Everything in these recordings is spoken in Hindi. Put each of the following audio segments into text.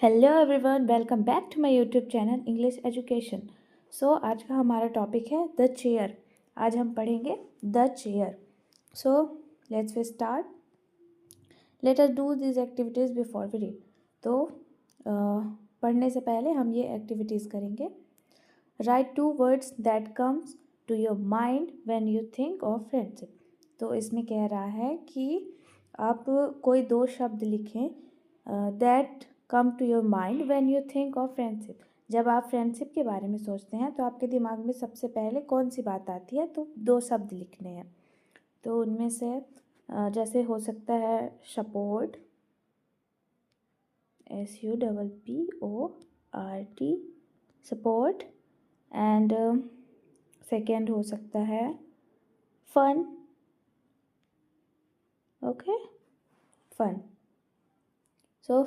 Hello everyone, welcome back to my YouTube channel English education. आज का हमारा टॉपिक है द चेयर। आज हम पढ़ेंगे the chair. So let's we start. Let us do this activities before we read. पढ़ने से पहले हम ये एक्टिविटीज़ करेंगे। Write 2 words that comes to your mind when you think of friendship. तो इसमें कह रहा है कि आप कोई 2 शब्द लिखें that come to your mind when you think of friendship. जब आप फ्रेंडशिप के बारे में सोचते हैं तो आपके दिमाग में सबसे पहले कौन सी बात आती है? तो 2 शब्द लिखने हैं। तो उनमें से जैसे हो सकता है support, SUPPORT, support. And second हो सकता है fun. Okay, fun. So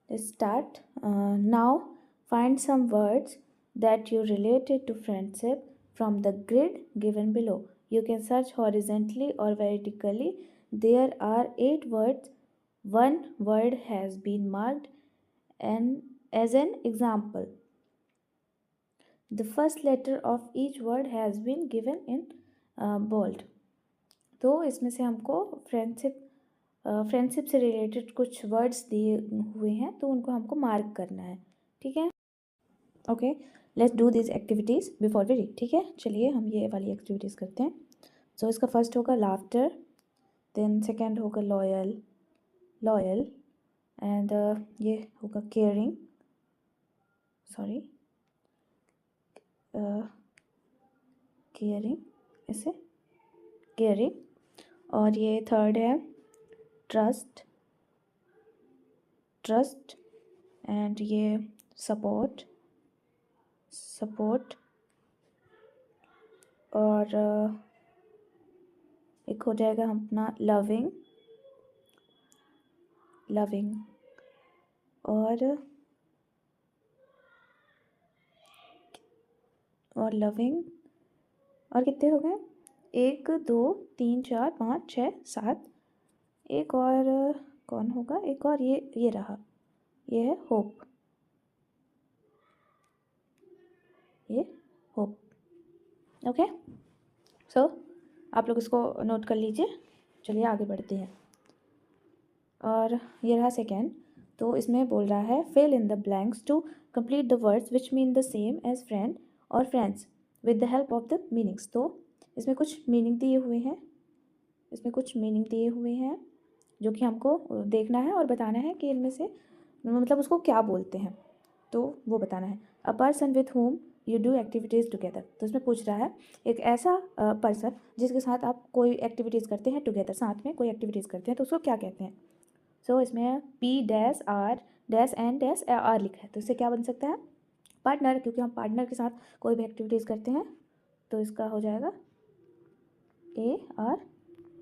let's start. Now find some words that you related to friendship from the grid given below. You can search horizontally or vertically. There are 8 words. One word has been marked as an example. The first letter of each word has been given in bold. तो इसमें से हमको फ्रेंडशिप से रिलेटेड कुछ वर्ड्स दिए हुए हैं, तो उनको हमको मार्क करना है। ठीक है, okay. Let's do this activities before we read. ठीक है, चलिए हम ये वाली एक्टिविटीज़ करते हैं। सो इसका फर्स्ट होगा लाफ्टर, देन सेकेंड होगा लॉयल एंड ये होगा केयरिंग, ऐसे केयरिंग। और ये थर्ड है ट्रस्ट एंड ये सपोर्ट। और एक हो जाएगा अपना लविंग और लविंग। और कितने हो गए? 1 2 3 4 5 6 7। एक और कौन होगा? एक और ये रहा, ये है होप। ओके, सो आप लोग इसको नोट कर लीजिए। चलिए आगे बढ़ते हैं। और ये रहा सेकेंड। तो इसमें बोल रहा है fill in the blanks to complete the words which mean the same as friend और friends with the help of the meanings. तो इसमें कुछ मीनिंग दिए हुए हैं जो कि हमको देखना है और बताना है कि इनमें से मतलब उसको क्या बोलते हैं, तो वो बताना है। A person with home you do activities together. तो इसमें पूछ रहा है एक ऐसा पर्सन जिसके साथ आप कोई एक्टिविटीज़ करते हैं टुगेदर, साथ में कोई एक्टिविटीज़ करते हैं, तो उसको क्या कहते हैं? सो इसमें P-R-N-R लिखा है, तो इससे क्या बन सकता है? पार्टनर, क्योंकि हम पार्टनर के साथ कोई भी एक्टिविटीज़ करते हैं। तो इसका हो जाएगा AR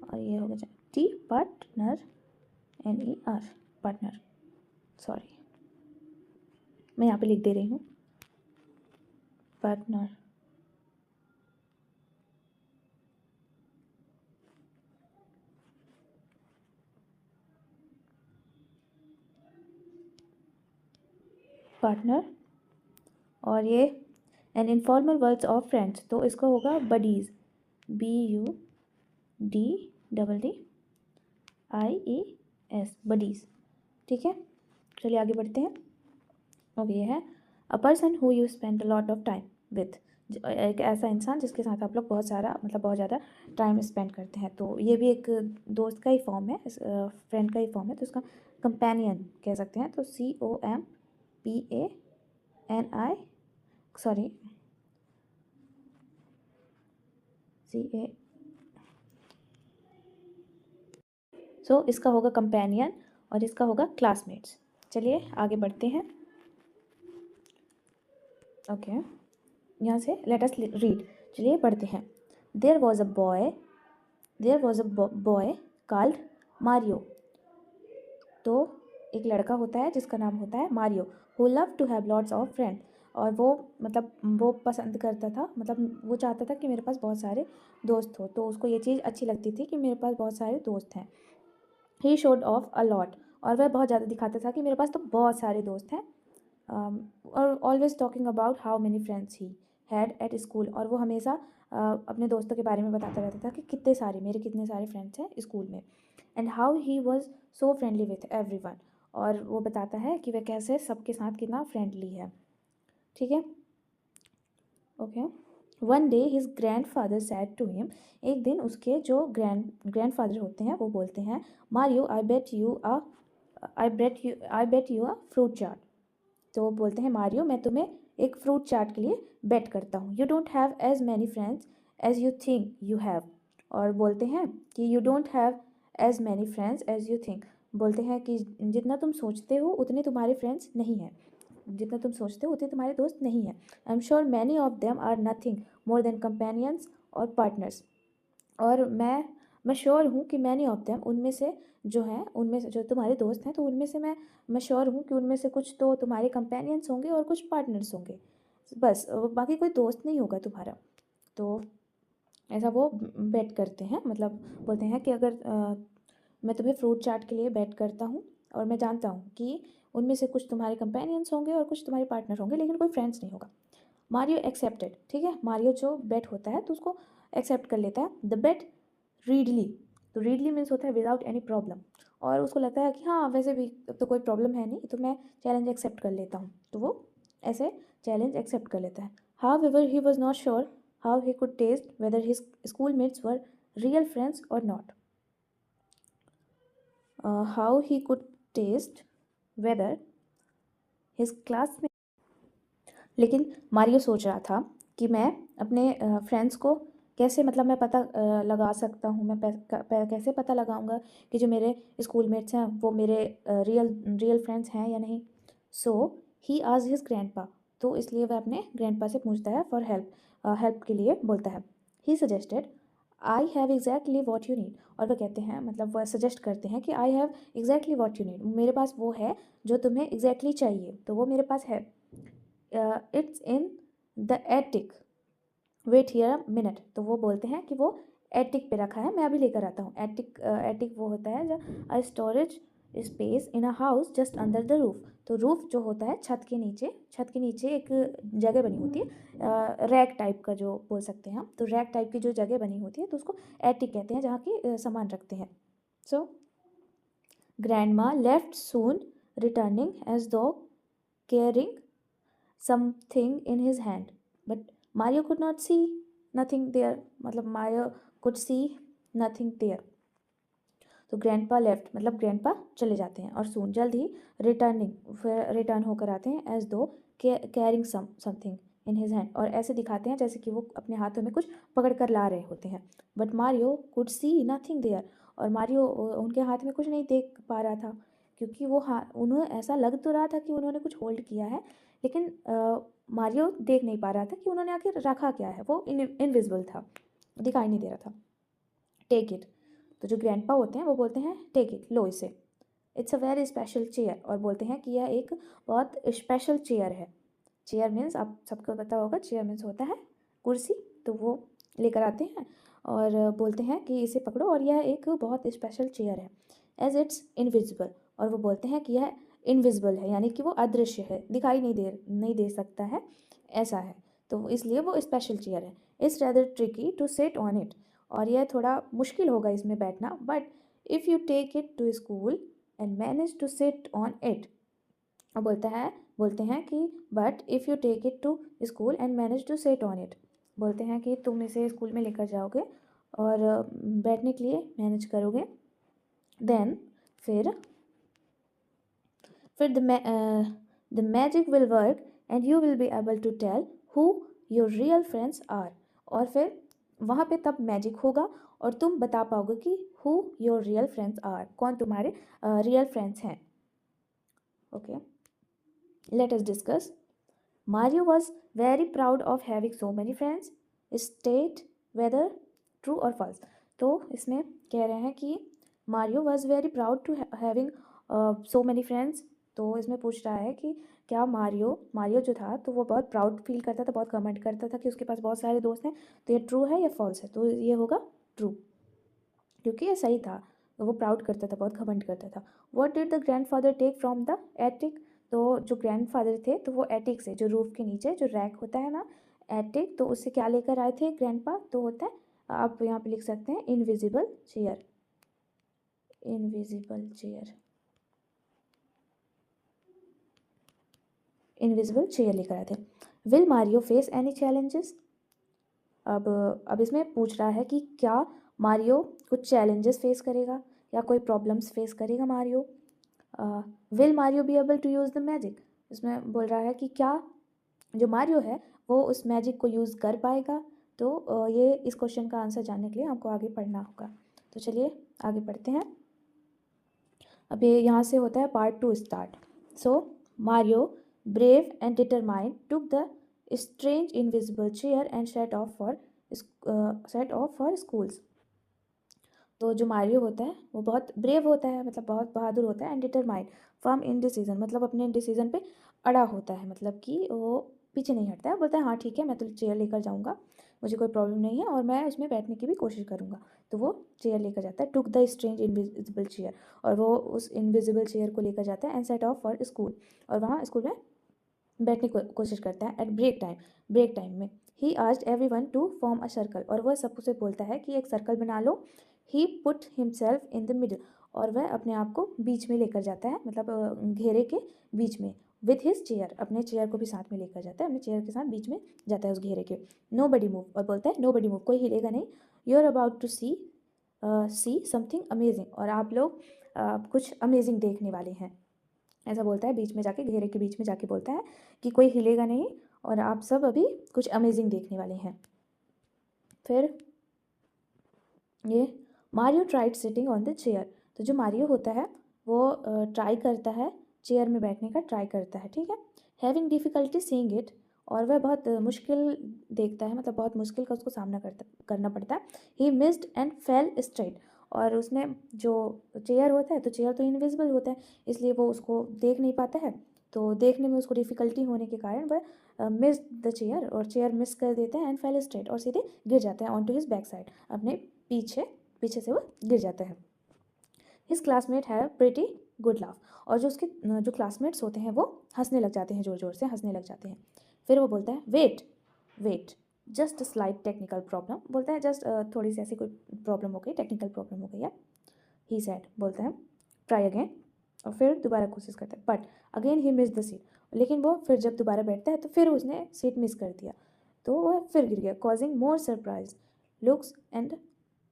और ये हो जाएगा T, partner, NER, partner. Sorry, मैं यहाँ पे लिख दे रही हूँ पार्टनर। और ये an informal words of friends, तो इसका होगा बडीज़, BUDDIES, बडीज़। ठीक है, चलिए आगे बढ़ते हैं। ओके, ये है a person who you spend a lot of time with. एक ऐसा इंसान जिसके साथ आप लोग बहुत ज़्यादा टाइम स्पेंड करते हैं। तो ये भी एक दोस्त का ही फॉर्म है, फ्रेंड का ही फॉर्म है, तो इसका कंपेनियन कह सकते हैं। तो सो इसका होगा कंपेनियन और इसका होगा क्लासमेट्स। चलिए आगे बढ़ते हैं। ओके, यहाँ से लेट अस रीड। चलिए पढ़ते हैं। There was a boy called Mario. तो एक लड़का होता है जिसका नाम होता है Mario, who love to have lots of friend. और वो पसंद करता था, मतलब वो चाहता था कि मेरे पास बहुत सारे दोस्त हो। तो उसको ये चीज़ अच्छी लगती थी कि मेरे पास बहुत सारे दोस्त हैं। He showed of a lot और वह बहुत ज़्यादा दिखाता था कि मेरे पास तो बहुत सारे दोस्त हैं, और always talking about how many friends he had at school, और वो हमेशा अपने दोस्तों के बारे में बताता रहता था कि कितने सारे फ्रेंड्स हैं स्कूल में, and how he was so friendly with every one, और वो बताता है कि वह कैसे सबके साथ कितना फ्रेंडली है। ठीक है, okay. One day his grand father said to him, एक दिन उसके जो ग्रैंडफादर होते हैं वो बोलते हैं, Mario I bet you a fruit chaat. तो वो बोलते हैं, मारियो मैं तुम्हें एक फ्रूट चाट के लिए बेट करता हूँ। You don't have as many friends as you think you have, और बोलते हैं कि you don't have as many friends as you think, बोलते हैं कि जितना तुम सोचते हो उतने तुम्हारे फ्रेंड्स नहीं हैं, जितना तुम सोचते हो उतने तुम्हारे दोस्त नहीं हैं। I am sure many of them are nothing more than companions और पार्टनर्स, और मैं श्योर हूँ कि मैनी ऑफ देम, उनमें से जो हैं, उनमें से जो तुम्हारे दोस्त हैं, तो उनमें से मैं श्योर हूँ कि उनमें से कुछ तो तुम्हारे कंपेनियंस होंगे और कुछ पार्टनर्स होंगे, बस बाकी कोई दोस्त नहीं होगा तुम्हारा। तो ऐसा वो बेट करते हैं, मतलब बोलते हैं कि अगर मैं तुम्हें फ्रूट चाट के लिए बेट करता हूँ, और मैं जानता हूँ कि उनमें से कुछ तुम्हारे कंपेनियंस होंगे और कुछ तुम्हारे पार्टनर होंगे, लेकिन कोई फ्रेंड्स नहीं होगा। मारियो एक्सेप्टेड, ठीक है, मारियो जो बेट होता है तो उसको एक्सेप्ट कर लेता है। द बेट रीडली, तो रीडली मीन्स होता है विदाउट एनी प्रॉब्लम, और उसको लगता है कि हाँ वैसे भी अब तो कोई प्रॉब्लम है नहीं, तो मैं चैलेंज एक्सेप्ट कर लेता हूँ, तो वो ऐसे चैलेंज एक्सेप्ट कर लेता है। However he was not sure how he could test whether his schoolmates were real friends और not, how he could test whether his class में, लेकिन मारियो सोच रहा था कि मैं अपने फ्रेंड्स को कैसे, मतलब मैं पता लगा सकता हूँ, मैं कैसे पता लगाऊंगा कि जो मेरे स्कूलमेट्स हैं वो मेरे रियल फ्रेंड्स हैं या नहीं। सो ही आज हिज ग्रैंडपा, तो इसलिए वह अपने ग्रैंडपा से पूछता है फॉर हेल्प के लिए बोलता है। He suggested I have exactly what you need, और वह कहते हैं, मतलब वह सजेस्ट करते हैं कि I have exactly what you need, मेरे पास वो है जो तुम्हें एग्जैक्टली चाहिए, तो वो मेरे पास है। It's in the attic, wait here a minute, तो वो बोलते हैं कि वो एटिक पे रखा है, मैं अभी लेकर आता हूँ। एटिक वो होता है जो a storage space in a house just under the roof, तो रूफ जो होता है छत के नीचे एक जगह बनी होती है, रैक टाइप का जो बोल सकते हैं हम, तो रैक टाइप की जो जगह बनी होती है तो उसको एटिक कहते हैं, जहाँ की सामान रखते हैं। सो ग्रैंडमा लेफ्ट सून, रिटर्निंग एज दो caring something in his hand, but Mario could not see nothing there, मतलब Mario could see nothing there, तो ग्रैंडपा लेफ्ट मतलब ग्रैंडपा चले जाते हैं, और सून जल्द ही रिटर्निंग फिर रिटर्न होकर आते हैं, एज दो carrying something in his hand, और ऐसे दिखाते हैं जैसे कि वो अपने हाथों में कुछ पकड़ कर ला रहे होते हैं। But Mario could see nothing there, और मारियो उनके हाथ में कुछ नहीं देख पा रहा था, क्योंकि वो उन्हें ऐसा लग तो रहा था कि उन्होंने कुछ होल्ड किया है, लेकिन मारियो देख नहीं पा रहा था कि उन्होंने आखिर रखा क्या है, वो इनविजिबल था, दिखाई नहीं दे रहा था। टेक इट, तो जो ग्रैंडपा होते हैं वो बोलते हैं टेक इट, लो इसे। It's a very special chair, और बोलते हैं कि यह एक बहुत स्पेशल चेयर है। चेयर मीन्स आप सबको पता होगा, चेयर मीन्स होता है कुर्सी, तो वो लेकर आते हैं और बोलते हैं कि इसे पकड़ो, और यह एक बहुत स्पेशल चेयर है, एज इट्स इनविजिबल, और वो बोलते हैं कि यह इनविजिबल है, यानी कि वो अदृश्य है, दिखाई नहीं दे सकता है, ऐसा है, तो इसलिए वो स्पेशल चेयर है। It's rather tricky to sit on it, और यह थोड़ा मुश्किल होगा इसमें बैठना, but if you take it to school and manage to sit on it, और बोलते हैं कि but if you take it to school and manage to sit on it, बोलते हैं कि तुम इसे स्कूल में लेकर जाओगे और बैठने के लिए मैनेज करोगे, देन फिर the magic will work and you will be able to tell who your real friends are, और फिर वहाँ पे तब मैजिक होगा और तुम बता पाओगे कि who your real friends are, कौन तुम्हारे रियल फ्रेंड्स हैं। Okay, let us discuss. Mario was very proud of having so many friends. State whether true or false. तो इसमें कह रहे हैं कि Mario was very proud to having so many friends, तो इसमें पूछ रहा है कि क्या मारियो जो था तो वो बहुत प्राउड फील करता था, बहुत कमेंट करता था कि उसके पास बहुत सारे दोस्त हैं, तो ये ट्रू है या फॉल्स है, तो ये होगा ट्रू, क्योंकि ये सही था, वो प्राउड करता था, बहुत घमंड करता था। What did the grandfather take from the attic, तो जो ग्रैंडफादर थे तो वो एटिक से, जो रूफ के नीचे जो रैक होता है ना, एटिक, तो उससे क्या लेकर आए थे ग्रैंडपा, तो होता है, आप यहाँ पे लिख सकते हैं invisible chair, invisible chair, invisible chair लेकर आए थे। Will Mario face any challenges, अब इसमें पूछ रहा है कि क्या मारियो कुछ चैलेंजेस फेस करेगा या कोई प्रॉब्लम्स फेस करेगा Mario. Will Mario be able to use the magic, इसमें बोल रहा है कि क्या जो मारियो है वो उस मैजिक को यूज़ कर पाएगा। तो ये इस क्वेश्चन का आंसर जानने के लिए आपको आगे पढ़ना होगा। तो चलिए आगे पढ़ते हैं। अब ये यहाँ से होता है part 2 start. So Mario brave and determined took the strange invisible chair and set of for schools. तो जो मारियो होता है वो बहुत ब्रेव होता है, मतलब बहुत बहादुर होता है, and determined, firm in decision, मतलब अपने डिसीजन पे अड़ा होता है, मतलब कि वो पीछे नहीं हटता है, बोलता है हाँ ठीक है मैं तो चेयर लेकर जाऊँगा, मुझे कोई प्रॉब्लम नहीं है और मैं उसमें बैठने की भी कोशिश करूँगा। तो वो चेयर लेकर जाता है, took the strange invisible chair, और वो उस इनविजिबल चेयर को लेकर जाता है, and set of for school, और वहाँ स्कूल में बैठने की कोशिश करता है। एट ब्रेक टाइम में he asked everyone to form a circle, और वह सबसे बोलता है कि एक सर्कल बना लो। He put himself in the middle, और वह अपने आप को बीच में लेकर जाता है, मतलब घेरे के बीच में। विथ हिज चेयर, अपने चेयर को भी साथ में लेकर जाता है, अपने चेयर के साथ बीच में जाता है उस घेरे के। नो बडी मूव, और बोलता है नो बडी मूव, कोई हिलेगा नहीं। You are about to see something amazing, और आप लोग कुछ अमेजिंग देखने वाले हैं, ऐसा बोलता है बीच में जाके, घेरे के बीच में जाके बोलता है कि कोई हिलेगा नहीं और आप सब अभी कुछ अमेजिंग देखने वाले हैं। फिर ये Mario tried sitting on the chair, तो जो मारियो होता है वो ट्राई करता है चेयर में बैठने का, ट्राई करता है, ठीक है। हैविंग डिफ़िकल्टी सीइंग इट, और वह बहुत मुश्किल देखता है, मतलब बहुत मुश्किल का उसको सामना करना पड़ता है। He missed and fail straight, और उसने जो चेयर होता है, तो चेयर तो इनविजिबल होता है, इसलिए वो उसको देख नहीं पाता है, तो देखने में उसको डिफ़िकल्टी होने के कारण वह मिस द चेयर, और चेयर मिस कर देता है, एंड फेल स्ट्रेट, और सीधे गिर जाता है on to his back side, अपने पीछे से वो गिर जाता है। हिज क्लासमेट है प्रिटी गुड लाफ, और जो उसके जो क्लासमेट्स होते हैं वो हंसने लग जाते हैं, ज़ोर ज़ोर से हंसने लग जाते हैं। फिर वो बोलता है wait just slight technical problem, बोलता है जस्ट थोड़ी सी ऐसी कोई प्रॉब्लम हो गई, टेक्निकल प्रॉब्लम हो गई है। ही सैड, बोलता है ट्राई अगेन, और फिर दोबारा कोशिश करता है, but again he miss the seat, लेकिन वो फिर जब दोबारा बैठता है तो फिर उसने सीट मिस कर दिया, तो वह फिर गिर गया, causing more surprise looks and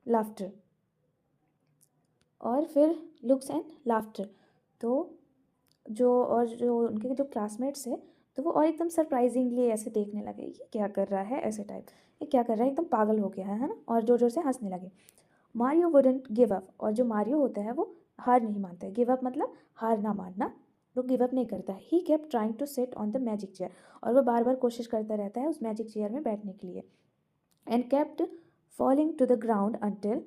laughter, और फिर लुक्स एंड लाफ्टर, तो जो उनके जो क्लासमेट्स हैं तो वो और एकदम सरप्राइजिंगली ऐसे देखने लगे, ये क्या कर रहा है, ऐसे टाइप, ये क्या कर रहा है, एकदम पागल हो गया है ना, और जोर जोर से हंसने लगे। मारियो वुडंट गिव अप, और जो मारियो होता है वो हार नहीं मानता है, गिव अप मतलब हार ना मानना, वो गिव अप नहीं करता है। He kept trying to sit on the magic chair, और वो बार बार कोशिश करता रहता है उस मैजिक चेयर में बैठने के लिए। And kept falling to the ground until,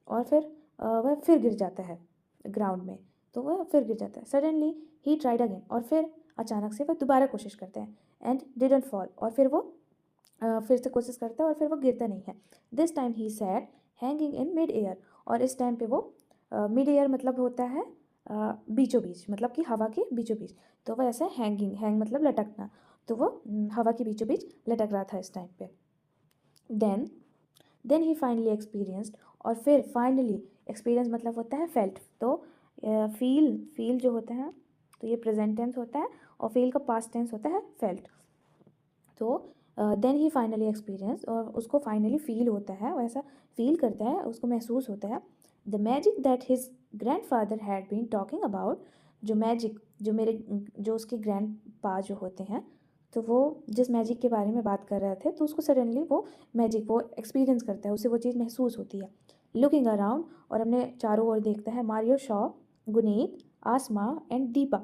और फिर वह फिर गिर जाता है ग्राउंड में, तो वह फिर गिर जाता है। सडनली ही ट्राइड अगेन, और फिर अचानक से वह दोबारा कोशिश करता है, एंड डिडंट फॉल, और फिर वो फिर से कोशिश करता है और फिर वो गिरता नहीं है। This time he sad hanging in mid air, और इस टाइम पे वो मिड एयर मतलब होता है बीचों बीच, मतलब कि हवा के बीचों बीच, तो वह ऐसा हैंग मतलब लटकना, तो वो हवा के बीचों बीच लटक रहा था इस टाइम पे। देन ही फाइनली एक्सपीरियंस्ड, और फिर फाइनली एक्सपीरियंस मतलब होता है फेल्ट, तो फील जो होता है तो ये प्रेजेंट टेंस होता है, और फील का पास्ट टेंस होता है फेल्ट। तो देन ही फाइनली एक्सपीरियंस, और उसको फाइनली फील होता है, वैसा फील करता है, उसको महसूस होता है, the magic that his grand father had been talking about, जो मैजिक जो उसके ग्रैंड पा जो होते हैं, तो वो जिस मैजिक के बारे में बात कर रहे थे, तो उसको सडनली वो मैजिक वो एक्सपीरियंस करता है, उसे वो चीज़ महसूस होती है। लुकिंग अराउंड, और अपने चारों ओर देखता है, Mario Shaw Guneet Asma and Deepa,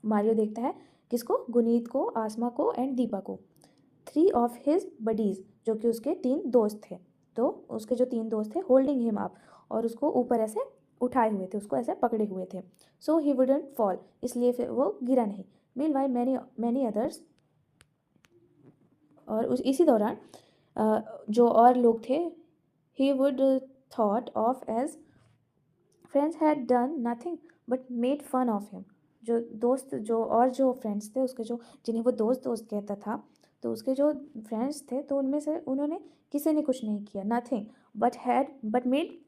Mario देखता है किसको, गुनीत को, आसमा को एंड दीपा को। 3 ऑफ हिज बडीज़, जो कि उसके 3 दोस्त थे, तो उसके जो 3 दोस्त थे होल्डिंग हिम अप, और उसको ऊपर ऐसे उठाए हुए थे, उसको ऐसे पकड़े हुए थे। सो ही वुडंट फॉल, इसलिए फिर वो गिरा नहीं। मील वाई मैनी अदर्स, और इसी दौरान जो और लोग थे, he would thought of as friends had done nothing but made fun of him. जो फ्रेंड्स थे उसके, जो जिन्हें वो दोस्त दोस्त कहता था, तो उसके जो फ्रेंड्स थे तो उनमें से उन्होंने किसी ने कुछ नहीं किया, nothing but made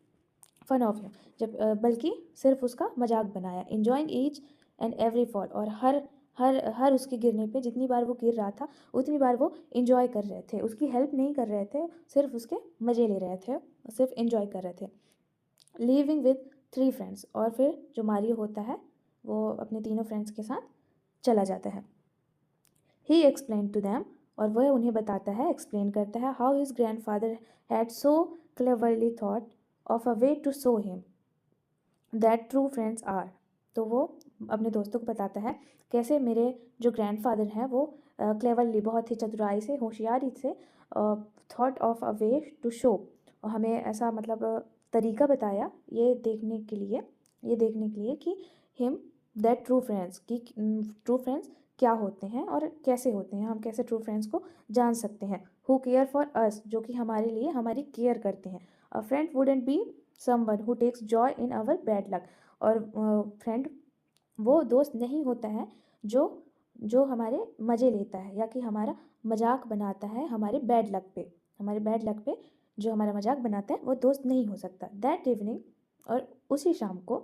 fun of him, जब बल्कि सिर्फ उसका मजाक बनाया। Enjoying each and every fall, और हर उसके गिरने पे जितनी बार वो गिर रहा था उतनी बार वो इंजॉय कर रहे थे, उसकी हेल्प नहीं कर रहे थे, सिर्फ उसके मज़े ले रहे थे, सिर्फ इंजॉय कर रहे थे। लिविंग विद 3 फ्रेंड्स, और फिर जो मारियो होता है वो अपने तीनों फ्रेंड्स के साथ चला जाता है। ही एक्सप्लेन टू दैम, और वह उन्हें बताता है, एक्सप्लेन करता है, how his grandfather had so cleverly thought of a way to show him that true friends are. तो वो अपने दोस्तों को बताता है कैसे मेरे जो ग्रैंडफादर हैं वो क्लेवरली, बहुत ही चतुराई से, होशियारी से, thought of a way to show, और हमें ऐसा मतलब तरीका बताया ये देखने के लिए कि हिम दैट ट्रू फ्रेंड्स, कि ट्रू फ्रेंड्स क्या होते हैं और कैसे होते हैं, हम कैसे ट्रू फ्रेंड्स को जान सकते हैं। हु केयर फॉर अस, जो कि हमारे लिए हमारी केयर करते हैं। A friend wouldn't be someone who takes joy in our bad luck, और फ्रेंड वो दोस्त नहीं होता है जो जो हमारे मज़े लेता है या कि हमारा मजाक बनाता है हमारे बैड लक पे जो हमारा मजाक बनाता है वो दोस्त नहीं हो सकता। दैट इवनिंग, और उसी शाम को,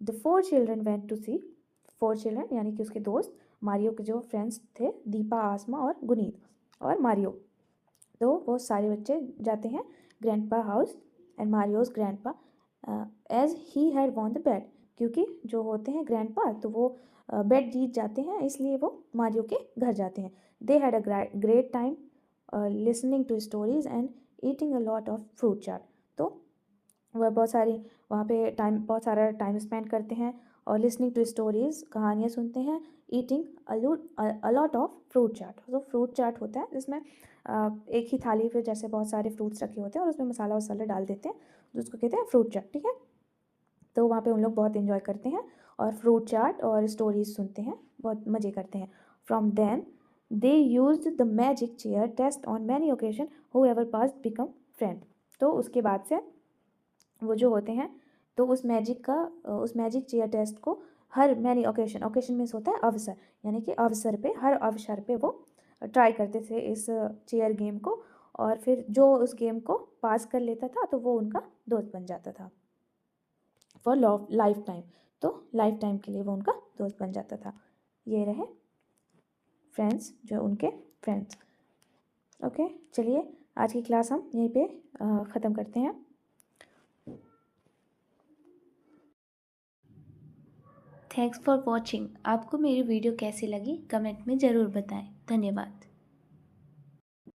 the 4 children went to see, 4 children यानी कि उसके दोस्त, मारियो के जो फ्रेंड्स थे, दीपा, आसमा और गुनीत और मारियो, तो वो सारे बच्चे जाते हैं grandpa house and Mario's grandpa, as he had won the bet, क्योंकि जो होते हैं ग्रैंडपा तो वो बेट जीत जाते हैं, इसलिए वो मारियो के घर जाते हैं। They had a great time listening to stories and eating a lot of fruit chaat. तो वह वहाँ पे बहुत सारा टाइम स्पेंड करते हैं और लिसनिंग टू स्टोरीज, कहानियाँ सुनते हैं, eating a lot of fruit chaat. तो फ्रूट चाट होता है जिसमें एक ही थाली पे जैसे बहुत सारे फ्रूट्स रखे होते हैं और उसमें मसाला वसाला डाल देते हैं, तो उसको कहते हैं फ्रूट चाट, ठीक है। तो वहाँ पे उन लोग बहुत इन्जॉय करते हैं और फ्रूट चाट और स्टोरीज सुनते हैं, बहुत मज़े करते हैं। From then they use the magic chair test on many occasion, who ever pass become friend. तो उसके बाद से वो जो होते हैं तो उस मैजिक चेयर टेस्ट को हर मैनी ओकेशन मीन्स होता है अवसर, यानी कि हर अवसर पे वो ट्राई करते थे इस चेयर गेम को, और फिर जो उस गेम को पास कर लेता था तो वो उनका दोस्त बन जाता था फॉर लाइफ टाइम। तो लाइफ टाइम के लिए वो उनका दोस्त बन जाता था। ये रहे फ्रेंड्स, जो उनके फ्रेंड्स। ओके, चलिए आज की क्लास हम यहीं पे ख़त्म करते हैं। Thanks for watching. आपको मेरी वीडियो कैसी लगी कमेंट में ज़रूर बताएं। धन्यवाद।